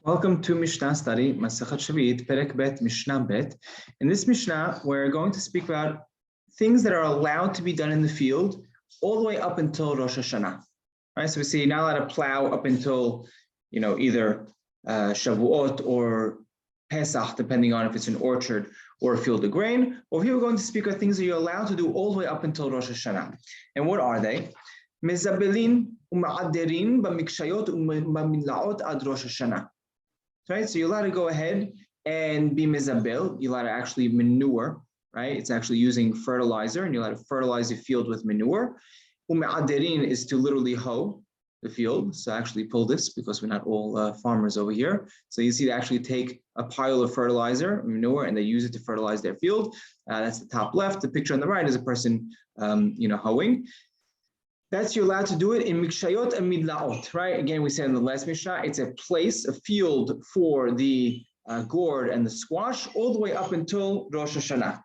Welcome to Mishna study, Masachat Sheviit, Perek Bet, Mishnah Bet. In this Mishnah, we're going to speak about things that are allowed to be done in the field all the way up until Rosh Hashana. Right? So we see you're not allowed to plow up until, either Shavuot or Pesach, depending on if it's an orchard or a field of grain. Or here we're going to speak about things that you're allowed to do all the way up until Rosh Hashana. And what are they? Mezabelin u'ma'aderin b'mikshayot u'ma'milaot ad Rosh Hashana. Right, so you're allowed to go ahead and be mezabel. You're allowed to actually manure, right? It's actually using fertilizer, and you're allowed to fertilize the field with manure. Ume'aderin is to literally hoe the field. So actually pull this because we're not all farmers over here. So you see they actually take a pile of fertilizer, manure, and they use it to fertilize their field. That's the top left. The picture on the right is a person, hoeing. That's you're allowed to do it in mikshayot and midlaot, right? Again, we said in the last Mishnah, it's a place, a field for the gourd and the squash, all the way up until Rosh Hashana.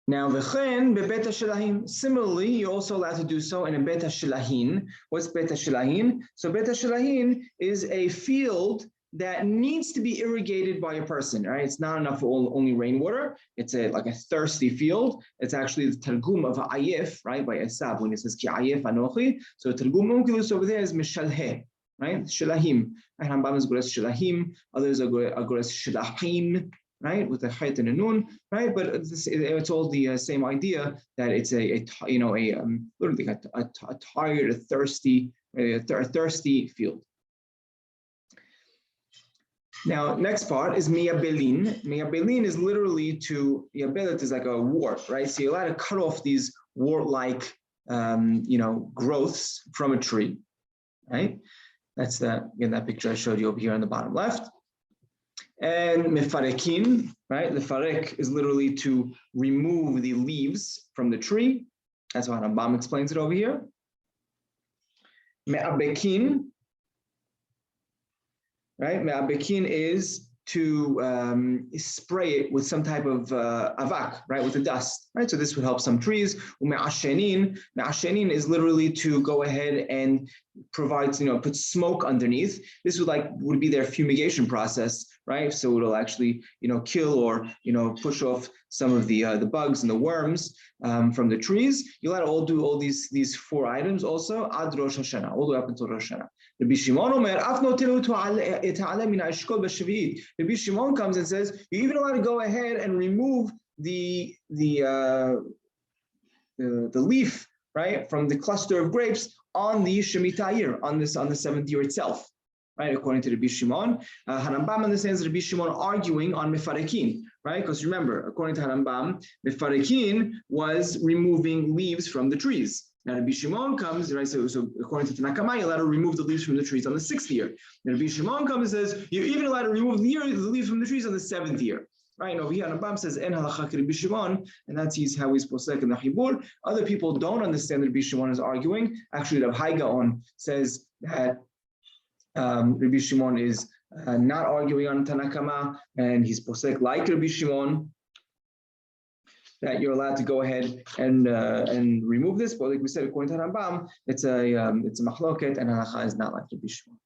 Now, v'chen bebet hashilahim. Similarly, you're also allowed to do so in a bet hashilahin. What's bet hashilahin? So bet hashilahin is a field that needs to be irrigated by a person, right? It's not enough for only rainwater. It's like a thirsty field. It's actually the targum of ayif, right? By Esab when it says ki ayif anochi. So targum onkelos over there is mishalhe, right? Shilahim. Rambam is gores shilahim. Others are gores shilahim, right? With a chayt and a nun, right? But it's all the same idea that it's a tired, a thirsty field. Now, next part is miyabelin. Miyabelin is literally miyabelit is like a wart, right? So you're allowed to cut off these wart-like, growths from a tree, right? That's that picture I showed you over here on the bottom left. And mefarekin, right? Lefarek is literally to remove the leaves from the tree. That's how Rambam explains it over here. Me'abekin. Right, me'abekin is to spray it with some type of avak, right, with the dust, right? So this would help some trees. Me'ashenin is literally to go ahead and provide, put smoke underneath. This would be their fumigation process, right? So it'll actually, kill or push off some of the bugs and the worms from the trees. You'll have to all do all these four items also ad Rosh Hashana, all the way up until Rosh Hashana. Rabbi Shimon comes and says you're even allowed to go ahead and remove the leaf, right, from the cluster of grapes on the Shemitah year, on the 7th year itself, right? According to Rabbi Shimon, Harambam understands Rabbi Shimon arguing on mefarekin, right? Because remember, according to Harambam, mefarekin was removing leaves from the trees. Now Rabbi Shimon comes, right? So according to Tanna Kamma, you're allowed to remove the leaves from the trees on the 6th year. Now Rabbi Shimon comes and says you're even allowed to remove the leaves from the trees on the 7th year. Right, and over here, Rambam says en halacha Rabbi Shimon, and that's how he's posek in the Chibur. Other people don't understand that Rabbi Shimon is arguing. Actually, Rav Hai Gaon says that Rabbi Shimon is not arguing on Tanna Kamma, and he's posek like Rabbi Shimon, that you're allowed to go ahead and remove this. But like we said, according to Rambam, it's a machloket, and halacha is not like Rabbi Shimon.